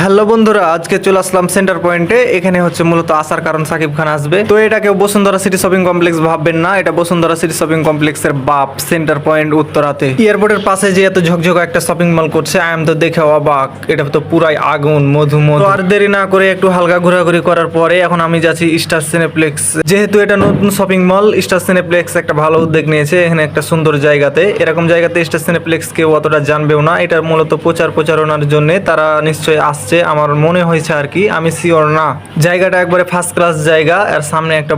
Hello বন্ধুরা, আজকে চলে আসলাম সেন্টার পয়েন্টে। এখানে হচ্ছে মূলত আসার কারণ সাকিব খান আসবে। তো এটাকে বসুন্ধরা সিটি শপিং কমপ্লেক্স ভাববেন না, এটা বসুন্ধরা সিটি শপিং কমপ্লেক্সের বাপ, সেন্টার পয়েন্ট উত্তরাতে। এয়ারপোর্টের পাশে যে এত ঝকঝক একটা শপিং মল করছে, আই এম তো দেখে অবাক। এটা তো পুরাই আগুন, মধু মধু। আর দেরি না করে একটু হালকা ঘোরাঘুরি করার পরে এখন আমি যাচ্ছি স্টার সিনেপ্লেক্স। যেহেতু এটা নতুন শপিং মল, স্টার সিনেপ্লেক্স একটা ভালো উদ্যোগ নিয়েছে। এখানে একটা সুন্দর জায়গাতে, এরকম জায়গাতে স্টার সিনেপ্লেক্স কেউ অতটা জানবেও না। এটা মূলত প্রচারণার জন্য তারা নিশ্চয়ই আসছে, আমার মনে হয়েছে আর কি, আমি শিওর না। জায়গাটা একবারে ফার্স্ট ক্লাস জায়গা, আর সামনে একটা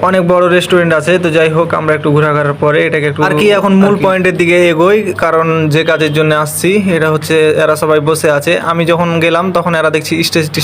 অনেক বড় রেস্টুরেন্ট আছে। তো যাই হোক, আমরা একটু ঘোরাঘুরার পরে এটাকে একটু আর কি এখন মূল পয়েন্টের দিকে এগোই, কারণ যে কাজের জন্য আসছি এটা হচ্ছে এরা সবাই বসে আছে। আমি যখন গেলাম তখন এরা দেখছি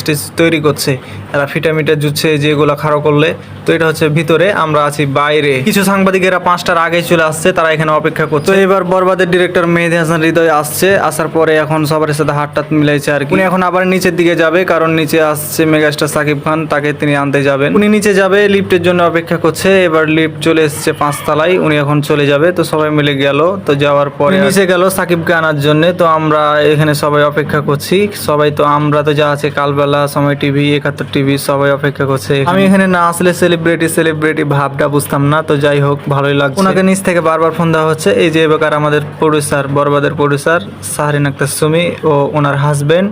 স্টেজ তৈরি করছে, এরা ফিটামিটা জুচ্ছে যেগুলো খাড়ো করলে। তো এটা হচ্ছে ভিতরে, আমরা আছি বাইরে। কিছু সাংবাদিকেরা 5টার আগে চলে আসছে, তারা এখানে অপেক্ষা করছে। তো এবার বরবাদের ডিরেক্টর মেহেদী হাসান হৃদয় আসছে, আসার পরে এখন সবার সাথে হাতটাত মিলাইছে আর কি। উনি এখন আবার নিচের দিকে যাবে, কারণ নিচে আসছে মেগাস্টার সাকিব খান, তাকে তিনি আনতে যাবেন। উনি নিচে যাবে, লিফটের জন্য অপেক্ষা করছে। এবার লিফট চলে এসছে 5 তলায়, উনি এখন চলে যাবে। তো সবাই মিলে গেল, তো যাওয়ার পরে নিচে গেল সাকিবকে আনার জন্য। তো আমরা এখানে সবাই অপেক্ষা করছি, আমরা তো যা আছে কালবেলা, সময় টিভি, 71 টিভি, সবাই অপেক্ষা করছে। আমি এখানে না আসলে সেলিব্রিটি ভাবটা বুঝতাম না। তো যাই হোক, ভালোই লাগছে। ওনাকে নিচ থেকে বারবার ফোন দেওয়া হচ্ছে। এই যে এবার আমাদের প্রডিউসার, বরবাদের প্রডিউসার শাহরিন আক্তার সুমি ও ওনার হাজবেন্ড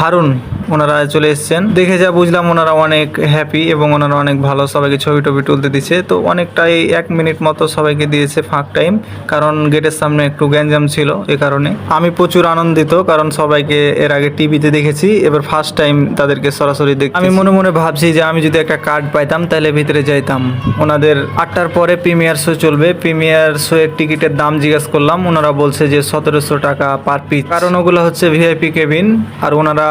হারুন, ওনারা চলে এসেছেন। দেখে যা বুঝলাম ওনারা অনেক হ্যাপি এবং ওনারা অনেক ভালো, সবাইকে ছবি টবি তুলতে দিচ্ছে। তো অনেকটাই 1 মিনিট মতো সবাইকে দিয়েছে ফাঁক টাইম, কারণ গেটের সামনে একটু গ্যাঞ্জাম ছিল। এ কারণে আমি প্রচুর আনন্দিত, কারণ সবাইকে এর আগে টিভিতে দেখেছি, এবার ফার্স্ট টাইম তাদেরকে সরাসরি দেখি। আমি মনে মনে ভাবছি যে আমি যদি একটা কার্ড পাইতাম তাহলে ভিতরে যাইতাম। ওনাদের 8টার পরে প্রিমিয়ার শো চলবে। প্রিমিয়ার শো এর টিকিটের দাম জিজ্ঞাসা করলাম, ওনারা বলছে যে 1700 টাকা পার পিস, কারণ ওগুলো হচ্ছে ভিআইপি কেবিন। আর ওনারা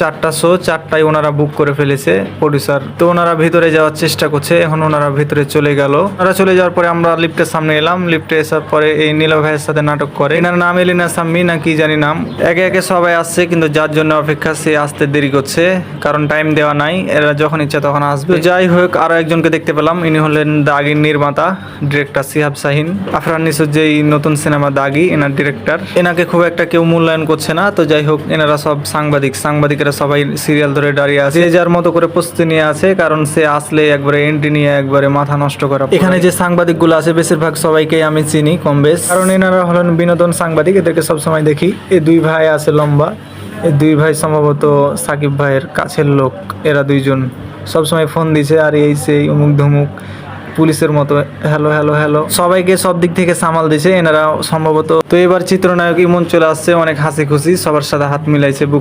চারটা শো, 4টাই ওনারা বুক করে ফেলেছে প্রডিউসার। তো ওনারা ভিতরে যাওয়ার চেষ্টা করছে, এখন ওনারা ভিতরে চলে গেল। ওনারা চলে যাওয়ার পরে আমরা লিফটের সামনে এলাম। লিফটে আসার পরে এই নীলা ভাইয়ের সাথে নাটক করে, এনার নাম এলিনা সাম্মি না কি জানি নাম। একে একে সবাই আসছে, কিন্তু যার জন্য অপেক্ষা সে আসতে দেরি করছে, কারণ টাইম দেওয়া নাই। এরা যখন ইচ্ছা তখন আসবে। যাই হোক, আরো একজনকে দেখতে পেলাম, ইনি হলেন দাগির নির্মাতা, ডিরেক্টর সিহাব শাহিন। আফরান নিসুর যেই নতুন সিনেমা দাগি, এনার ডিরেক্টর। এনাকে খুব একটা কেউ মূল্যায়ন করছে না। তো যাই হোক, এনারা সব সাংবাদিকেরা সবাই সিরিয়াল ধরে দাঁড়িয়ে আছে, যে যার মতো করে প্রস্তুতি নিয়ে আছে, কারণ সে আসলে একবারে এন্ট্রি নিয়ে একবারে মাথা নষ্ট করা। এখানে যে সাংবাদিকগুলো আছে বেশিরভাগ সবাইকে আমি চিনি কম বেশ, কারণ এনারা হলেন বিনোদন সাংবাদিক, এদেরকে সবসময় দেখি। এই 2 ভাই আছে লম্বা, এই 2 ভাই সম্ভবত সাকিব ভাইয়ের কাছের লোক। এরা 2জন সবসময় ফোন দিছে, আর এই সেই অমুক ধমুক পুলিশের মতো হ্যালো হ্যালো হ্যালো, সবাইকে সব দিক থেকে সামাল দিছে এনারা সম্ভবত। তো এবার চিত্রনায়ক ইমন চলে আসছে, অনেক হাসি খুশি, সবার সাথে হাত মিলাইছে, বুক